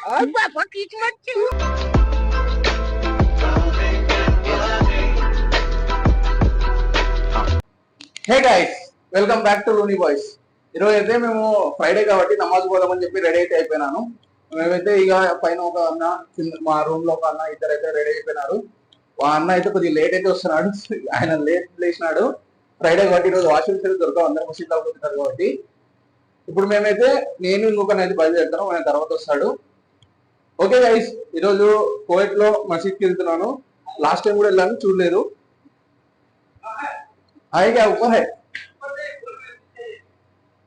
Hey guys, welcome back to Looney boys. ఈరోజు అయితే మేము ఫ్రైడే కాబట్టి నమాజ్ పోదామని చెప్పి రెడీ అయితే అయిపోయినాను. మేమైతే ఇక పైన ఒక అన్న, మా రూమ్ లో ఒక అన్న, ఇద్దరైతే రెడీ అయిపోయినారు. ఆ అన్న అయితే కొద్దిగా లేట్ అయితే వస్తున్నాడు. ఆయన లేట్ లేచినాడు. ఫ్రైడే కాబట్టి ఈరోజు వాషింగ్ మిషన్ దొరకవు, అందరు మసీద్ అవుతుంటారు కాబట్టి. ఇప్పుడు మేమైతే నేను ఇంకొక అయితే బయలుదేరుతాను, ఆయన తర్వాత వస్తాడు. ఓకే గైస్, ఈరోజు కోయట్ లో మసీద్కి వెళ్తున్నాను. లాస్ట్ టైం కూడా వెళ్ళాను, చూడలేదు. आएगा ऊपर है,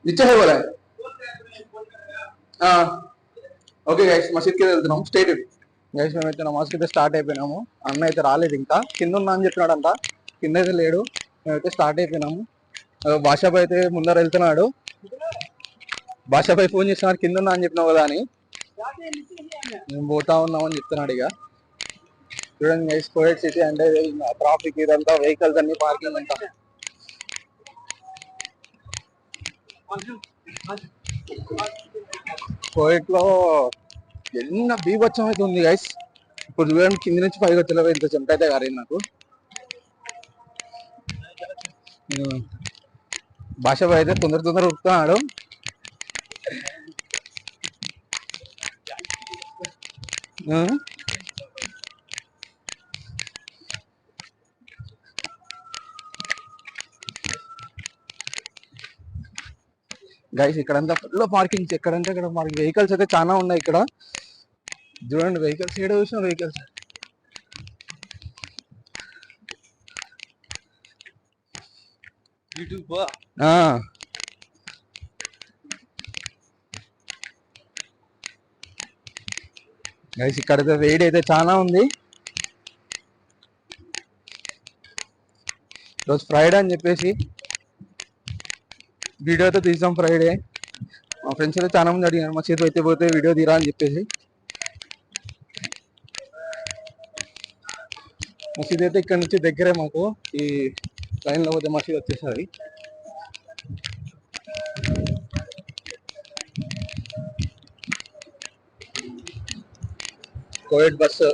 नीचे है बोला है. ఓకే గైస్, మసీద్కి వెళ్తున్నాం. స్టేట్ గైస్, మేమైతే నమాజ్కి అయితే స్టార్ట్ అయిపోయినాము. అన్న అయితే రాలేదు, ఇంకా కింద ఉన్నా అని చెప్పినాడంట. కింద అయితే లేడు. మేమైతే స్టార్ట్ అయిపోయినాము. భాషాబాయ్ అయితే ముందర వెళ్తున్నాడు. భాషాబాయ్ ఫోన్ చేస్తున్నాడు, కింద ఉన్నా అని చెప్పినావు కదా అని. మేము పోతా ఉన్నామని చెప్తున్నాడు. ఇక చూడండి గైస్, కోయట్ సిటీ అంటే ట్రాఫిక్ ఇదంతా, వెహికల్స్ అన్ని పార్కింగ్ అంతా. కోయట్ లో ఎన్న బీభత్సం అయితే ఉంది గైస్. ఇప్పుడు చూడండి, కింది నుంచి పైకి వచ్చేలా ఇంత చెమట అయితే కారింది నాకు. భాషాబాయ్ అయితే తొందర ఉడుతున్నాడు. గైస్, ఇక్కడంతా ఫుల్ పార్కింగ్స్, ఎక్కడంటే ఇక్కడ పార్కింగ్. వెహికల్స్ అయితే చాలా ఉన్నాయి ఇక్కడ. చూడండి వెహికల్స్, ఏడ చూసిన వెహికల్స్. గైస్, ఇక్కడైతే వేడి అయితే చాలా ఉంది. రోజు ఫ్రైడే అని చెప్పేసి వీడియో అయితే తీసాం. ఫ్రైడే మా ఫ్రెండ్స్ అయితే చాలా మంది అడిగారు, మా చేతి అయితే పోతే వీడియో తీరా అని చెప్పేసి. మసీద్ అయితే ఇక్కడ నుంచి దగ్గరే, మాకు ఈ ట్రైన్లో పోతే మసీద్ వచ్చేసరి. కోవిడ్ బస్సు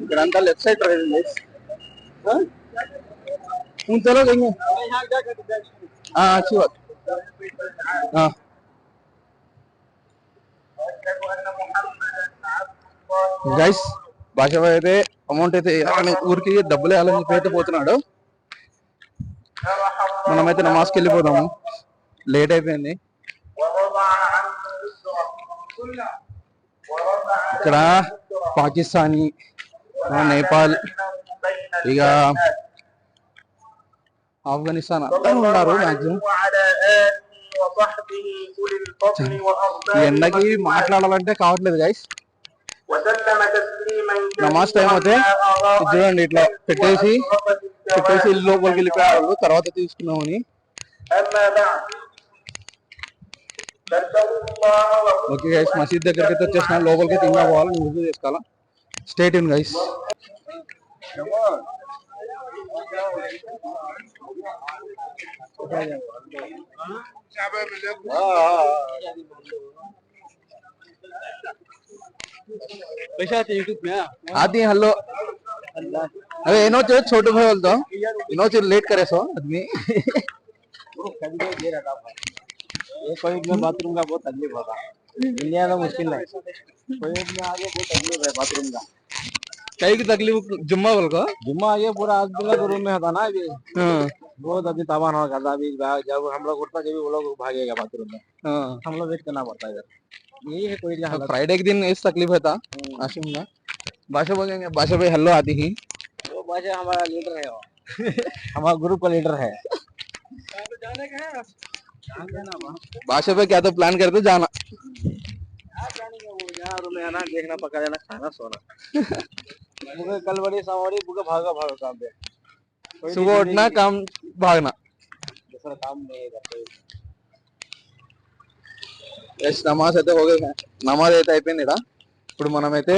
इकड़ंता लेफ्ट साइड ड्राइविंग गाइस. चलो देंगे. अच्छी बात. గైస్, భాషాబాయ్ అయితే అమౌంట్ అయితే ఊరికి డబ్బులు వేయాలని చెప్పి అయితే పోతున్నాడు. మనమైతే నమాజ్కి వెళ్ళిపోదాము, లేట్ అయిపోయింది. ఇక్కడ పాకిస్తానీ, నేపాల్, ఇక ఆఫ్ఘనిస్తాన్ అందరూ ఉన్నారు మ్యాక్సిమం. ఎండకి మాట్లాడాలంటే కావట్లేదు గైస్. నమాజ్ టైం అయితే చూడండి, ఇట్లా పెట్టేసి ఇల్లు లోపలికి వెళ్ళిపోయారు, తర్వాత తీసుకున్నామని. ఓకే గైస్, మసీద్ దగ్గరికి అయితే వచ్చేసిన, లోపలికి తిన్నా పోవాలి, యూజ్ చేసుకోవాలా. Stay tuned guys. आती है हेलो. अरे इनो चो छोटू भाई बोलता हूँ, इनो चो लेट करे सो आदमी. ये कोई में बाथरूम का बहुत तकलीफ होगा, इंडिया में मुश्किल है. कोई में आगे बहुत तकलीफ है बाथरूम का. कई की तकलीफ जुम्मा बोल को जुम्मा ये पूरा आदमी का रूम में होता ना अभी. बहुत अभी तबाह हो गया अभी. जब हम लोग उठता जब वो लोग भागेगा बाथरूम में, हम लोग वेट करना पड़ता है इधर. यही है कोई का हालत. फ्राइडे के दिन इस तकलीफ है था आशिम में. भाषा बोलेंगे, भाषा भाई हेलो आती ही. वो भाषा हमारा लीडर है, वो हमारा ग्रुप का लीडर है. जाने का है भाषा पे क्या तो प्लान करते जाना. रूम में आना, देखना, पका देना, खाना, सोना. मुझे कल बड़ी सवारी भागा काम पे. सुबह उठना, काम भागना, दूसरा काम नहीं करते. నమాజ్ అయితే నమాజ్ అయితే అయిపోయింది. ఇప్పుడు మనమైతే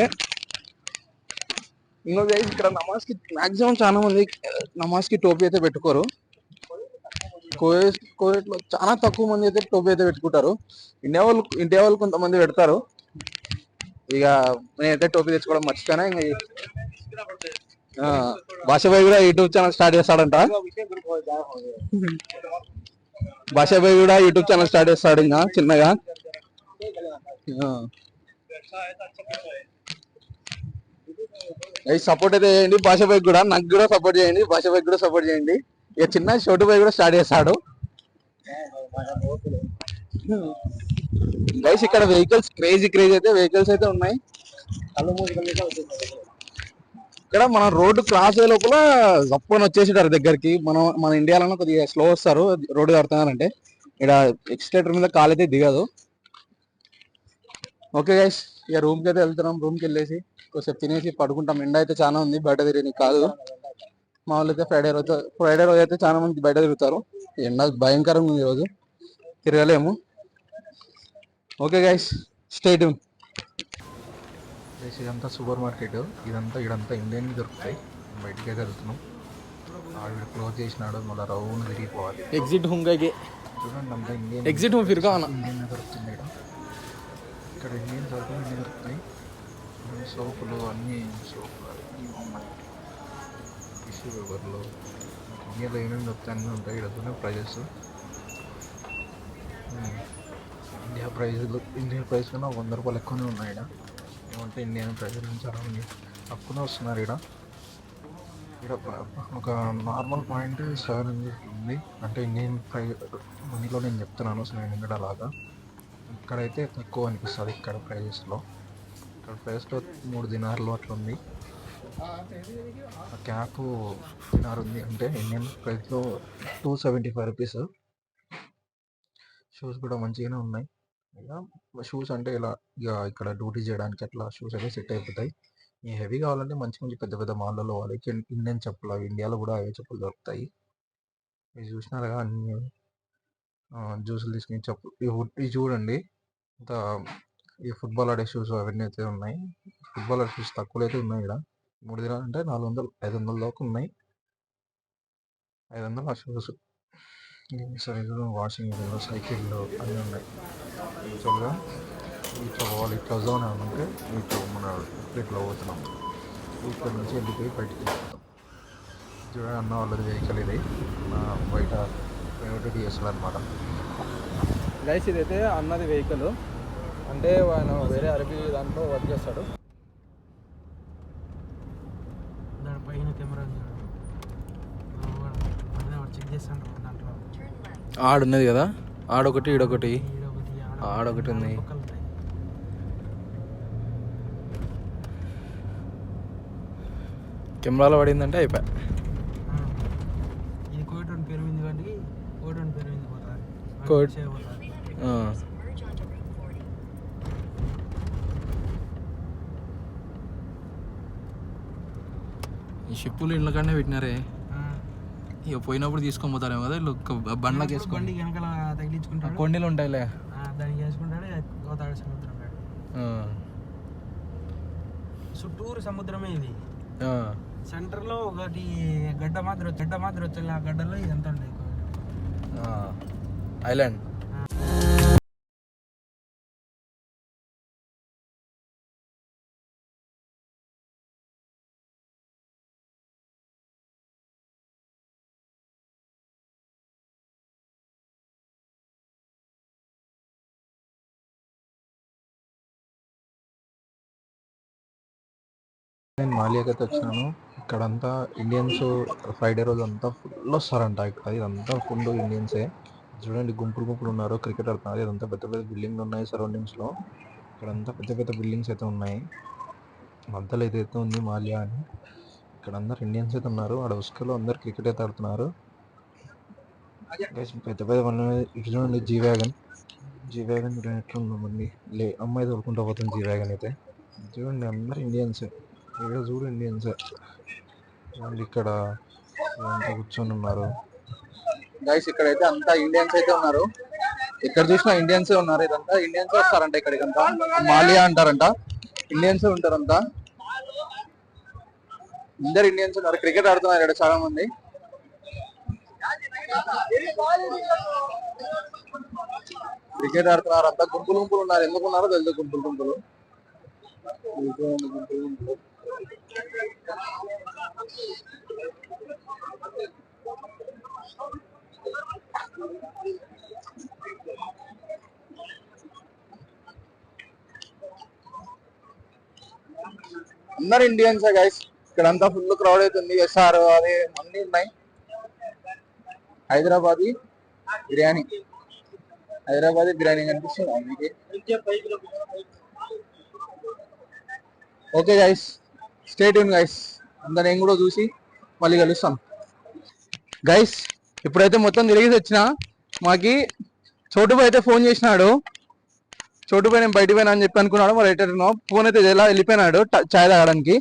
ఇంకో గైస్ ఇక్కడ నమాజ్ కి మాక్సిమం చాలా మంది నమాజ్ కి టోపీ అయితే పెట్టుకోరు. కోవిడ్ లో చాలా తక్కువ మంది అయితే టోపీ అయితే పెట్టుకుంటారు. ఇండియా వాళ్ళు కొంతమంది పెడతారు. ఇక నేనైతే టోపీ తెచ్చుకోవడం మర్చిపోయినా. ఇంకా భాషాబాయ్ కూడా యూట్యూబ్ ఛానల్ స్టార్ట్ చేస్తాడంట. భాషాబాయ్ కూడా యూట్యూబ్ ఛానల్ స్టార్ట్ చేస్తాడు ఇంకా చిన్నగా. సపోర్ట్ అయితే చేయండి భాషాబాయ్ కూడా, నాకు కూడా సపోర్ట్ చేయండి, భాషాబాయ్ కూడా సపోర్ట్ చేయండి. ఇక చిన్న షోటు బాయ్ కూడా స్టార్ట్ చేస్తాడు. గైస్ ఇక్కడ వెహికల్స్ క్రేజీ అయితే వెహికల్స్ అయితే ఉన్నాయి. ఇక్కడ మన రోడ్డు క్రాస్ అయ్యే లోపల గప్పని వచ్చేసారు దగ్గరికి. మన ఇండియాలో కొద్దిగా స్లో వస్తారు రోడ్డు కడుతున్నారంటే. ఇక్కడ ఎక్స్టేటర్ మీద కాలు అయితే దిగదు. ఓకే గైస్, ఇక రూమ్ కి అయితే వెళ్తున్నాం. రూమ్ కి వెళ్ళేసి కొంచెం తినేసి పడుకుంటాం. ఎండ అయితే చాలా ఉంది, బయట తిరిగి కాదు. మా వాళ్ళు అయితే ఫ్రైడే రోజు అయితే చాలా మంది బయట తిరుగుతారు. ఎండ భయంకరంగా ఉంది ఈరోజు, తిరగలేము. Okay guys, stay tune. ఇదంతా సూపర్ మార్కెట్, ఇదంతా ఇండియన్ దొరుకుతాయి. బయటికి అయితే వెళ్తున్నాం. ఆవిడ క్లోజ్ చేసినాడు, మళ్ళీ రౌండ్ తిరిగిపోవాలి. ఎగ్జిట్ హూంగే చూడండి, అంతా ఇండియన్. ఎగ్జిట్ హూమ్ ఫిర్ కావాలా? ఇండియన్ దొరుకుతుంది ఇక్కడ ఇండియన్ సరుకులు అన్నీ దొరుకుతాయి. సోపులు అన్నీ టిష్యూ పేపర్లు ఇండియాలో ఏమేమి దొరుకుతాయి అన్నీ ఉంటాయి. ఇక్కడ ప్రైజెస్ ఇండియా ప్రైస్ కన్నా 100 రూపాయలు ఎక్కువనే ఉన్నాయి. ఇక్కడ ఏమంటే ఇండియన్ ప్రైస్ నుంచి చాలా తక్కువనే వస్తున్నారు. ఇక్కడ ఒక నార్మల్ పాయింట్ 700 ఉంది. అంటే ఇండియన్ ప్రైస్ మనీలో నేను చెప్తున్నాను, 700 అలాగా. ఇక్కడైతే తక్కువ అనిపిస్తుంది. ఇక్కడ ప్రైజెస్లో 3 దినార్లు అట్లా ఉంది. క్యాప్ దినార్ ఉంది, అంటే ఇండియన్ ప్రైస్లో 275 రూపీస్. షూస్ కూడా మంచిగానే ఉన్నాయి. షూస్ అంటే ఇలా ఇక్కడ డ్యూటీ చేయడానికి అట్లా షూస్ అయితే సెట్ అయిపోతాయి. ఈ హెవీ కావాలంటే మంచి పెద్ద పెద్ద మాల్లలో వాళ్ళకి ఇండియన్ చెప్పులు, అవి ఇండియాలో కూడా అవే చెప్పులు దొరుకుతాయి. ఇవి చూసినారుగా అన్ని జ్యూసులు తీసుకుని చెప్పులు. ఇవి చూడండి, ఇంత ఈ ఫుట్బాల్ ఆడే షూస్ అవన్నీ అయితే ఉన్నాయి. ఫుట్బాల్ ఆడే షూస్ తక్కువలో అయితే ఉన్నాయి. ఇక్కడ 3 దినాలు అంటే 400-500 దాకా ఉన్నాయి. 500 ఆ షూస్. సైజులు, వాషింగ్ మిషన్లు, సైకిళ్ళు అన్నీ ఉన్నాయి. యాక్చువల్గా ఇట్లా పోవాలి, ఇట్లా జోన్ అంటే ఇట్లా మన ఇట్లా పోతున్నాం. ఇక్కడ నుంచి వెళ్ళిపోయి బయటికి వెళ్తాం. చూడండి, అన్న వాళ్ళది వెహికల్ ఇది. బయట ప్రైవేట్ డిఎస్ఎల్ అనమాట. గైస్ ఇదైతే అన్నది వెహికల్. అంటే ఆయన వేరే అరబీ దాంట్లో వర్క్ చేస్తాడు. దానిపైన కెమెరా చెక్ చేస్తాను. దాంట్లో ఆడున్నది కదా, ఆడొకటి ఈడొకటి, ఆడొకటి ఉంది. కెమెరాలో పడిందంటే అయిపోయి. ఇది కోవిడ్ పేరు మీద వాటికి కోవిడ్ పేరు మీద పోతుంది. ఈ షిప్పులు ఇళ్ళ కన్నా పెట్టినారే, ఇక పోయినప్పుడు తీసుకొని పోతారేమో కదా వీళ్ళు. బండ్లకి వేసుకొని బండి వెనకాల తగిలించుకుంటాడు. కొండలు ఉంటాయిలే, దానికి వేసుకుంటాడు. పోతాడు సముద్రం. చుట్టూరు సముద్రమే ఇది. సెంటర్ లో ఒకటి గడ్డ మాత్రం వచ్చి ఆ గడ్డలో ఇదంతా ఉంటాయి ఐలాండ్. నేను మాలియాకి అయితే వచ్చినాను. ఇక్కడంతా ఇండియన్స్ ఫ్రైడే రోజు అంతా ఫుల్ వస్తారంట. ఇక్కడ ఇదంతా ఫుల్ ఇండియన్సే. చూడండి, గుంపులు ఉన్నారు, క్రికెట్ ఆడుతున్నారు. ఇదంతా పెద్ద బిల్డింగ్లు ఉన్నాయి సరౌండింగ్స్లో. ఇక్కడంతా పెద్ద బిల్డింగ్స్ అయితే ఉన్నాయి. మధ్యలో అయితే ఉంది మాలియా అని. ఇక్కడ అందరు ఇండియన్స్ అయితే ఉన్నారు. ఆడ ఉస్కలో అందరు క్రికెట్ అయితే ఆడుతున్నారు. పెద్ద ఇటు చూడండి, జీ వ్యాగన్ ఎట్లుందామండి. అమ్మాయి తోలుకుంటూ పోతుంది జీ వ్యాగన్ అయితే. చూడండి, అందరు ఇండియన్సే. ఇక్కడ చూడు ఇండియన్స్ వాళ్ళు ఇక్కడ కూర్చొని ఉన్నారు. గైస్ ఇక్కడైతే అంతా ఇండియన్స్ అయితే ఉన్నారు. ఇక్కడ చూసినా ఇండియన్స్ ఉన్నారు. ఇదంతా ఇండియన్స్ వస్తారంట ఇక్కడికంతా. మాలియా అంటారంట, ఇండియన్స్ ఉంటారంతా. అందరు ఇండియన్స్ ఉన్నారు, క్రికెట్ ఆడుతున్నారు ఇక్కడ చాలా మంది. క్రికెట్ ఆడుతున్నారు, అంతా గుంపులు గుంపులు ఉన్నారు. ఎందుకున్నారో తెలుసు, గుంపులు గుంపులు. అందరు ఇండియన్స్ గైస్, ఇక్కడ అంతా ఫుల్ క్రౌడ్ అవుతుంది. ఎస్ఆర్ అదే అన్ని ఉన్నాయి. హైదరాబాదీ బిర్యానీ, హైదరాబాదీ బిర్యానీ కనిపిస్తుంది మీకు. Okay guys, stay tune guys. అందరు నేను కూడా చూసి మళ్ళీ కలుస్తాం గైస్. ఇప్పుడైతే మొత్తం తిరిగి వచ్చిన. మాకి చోటుపై అయితే ఫోన్ చేసినాడు. చోటుపై నేను బయట పోయినా అని చెప్పి అనుకున్నాడు. మరి ఎటు ఫోన్ అయితే ఎలా వెళ్ళిపోయినాడు చాయ్ తాగడానికి.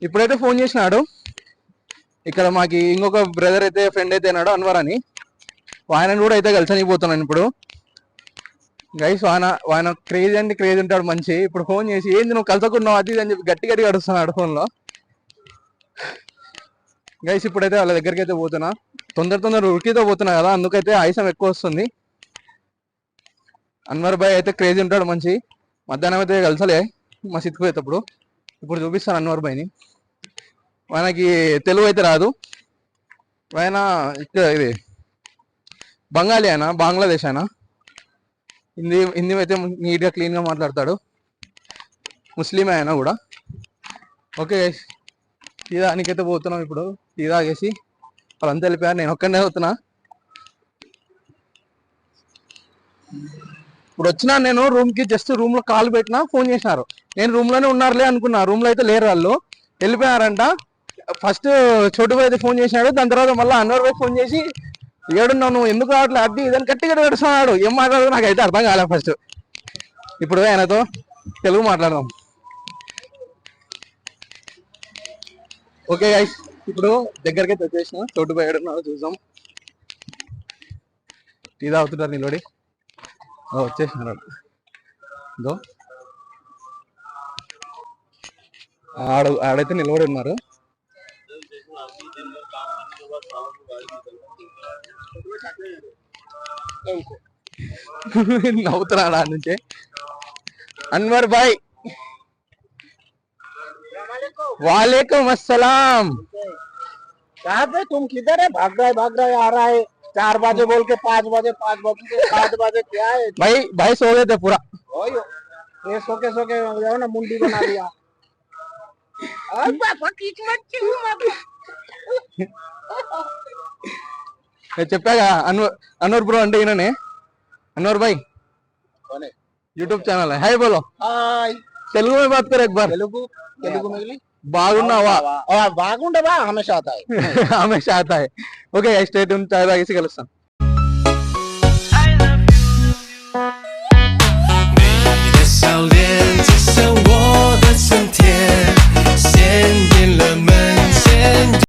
ఇప్పుడైతే ఫోన్ చేసినాడు. ఇక్కడ మాకి ఇంకొక బ్రదర్ అయితే ఫ్రెండ్ అయితే అన్నాడు అన్వర్ అని, ఆయన కూడా అయితే కలిసనిపోతున్నాను ఇప్పుడు గైస్. ఆయన క్రేజ్ అంటే క్రేజ్ ఉంటాడు మంచి. ఇప్పుడు ఫోన్ చేసి ఏంది నువ్వు కలసకున్నావు అది ఇది అని చెప్పి గట్టి గట్టిగా అడుస్తున్నాడు ఫోన్లో గైస్. ఇప్పుడైతే వాళ్ళ దగ్గరికి అయితే పోతున్నా. తొందర ఉరికితో పోతున్నా కదా, అందుకైతే ఆయుసం ఎక్కువ వస్తుంది. అన్వర్ భాయ్ అయితే క్రేజ్ ఉంటాడు మంచి. మధ్యాహ్నం అయితే కలిసలే మసీద్కి పోయేటప్పుడు. ఇప్పుడు చూపిస్తాను అన్వర్ భాయ్ని. ఆయనకి తెలుగు అయితే రాదు. ఆయన ఇది బంగాళీ, ఆయన బంగ్లాదేశ్. ఆయన హిందీ అయితే నీట్గా క్లీన్గా మాట్లాడతాడు. ముస్లిమే ఆయన కూడా. ఓకే, టీ తాగనికైతే పోతున్నాం ఇప్పుడు. టీ తాగేసి వాళ్ళంతా వెళ్ళిపోయారు, నేను ఒక్కనే పోతున్నా. ఇప్పుడు వచ్చినా నేను రూమ్ కి, జస్ట్ రూమ్ లో కాల్ పెట్టినా ఫోన్ చేసినారు. నేను రూమ్ లోనే ఉన్నారులే అనుకున్నా. రూమ్ లో అయితే లేరు, వాళ్ళు వెళ్ళిపోయారంట. ఫస్ట్ చోటు భాయ్ అయితే ఫోన్ చేసినాడు. దాని తర్వాత మళ్ళీ అన్వర్ భాయ్ ఫోన్ చేసి ఏడున్నావు నువ్వు, ఎందుకు రావట్లేదు అది ఇదని గట్టిగా గడుస్తున్నాడు. ఏం మాట్లాడదు నాకు అయితే అర్థం కాలే ఫస్ట్. ఇప్పుడు ఆయనతో తెలుగు మాట్లాడదాం. ఓకే గైస్, ఇప్పుడు దగ్గరికి అయితే వచ్చేసిన. చోటు భాయ్ ఏడున్నాడు చూద్దాం. టీ తాగుతుంటారు నిలబడి. వచ్చేసినారు. ఆడైతే నిలబడి ఉన్నారు. నవ్వుతున్నాడు ఆడ నుంచే. అన్వర్ భాయ్, वालेकुम अस्सलाम। कहाँ पे तुम किधर है? भाग रहा है आ रहा है। 4 बजे बोल के 5 बजे 7 बजे क्या है? भाई सो गए थे पूरा। ये सो के जाओ ना, मुंडी बना लिया। చెప్పాగా అన్వర్ బ్రో అంటే ఈయననే. అన్వర్ భాయ్ यूट्यूब चैनल है। हाय बोलो। हाय। तेलुगु में बात करो एक बार। तेलुगु में బాగున్నావా? బాగుండవా? హమేషా ఆతా హై హమేషా ఆతా హై. ఓకే, స్టే ట్యూన్, చాయ్ తాగేసి కలుస్తాం.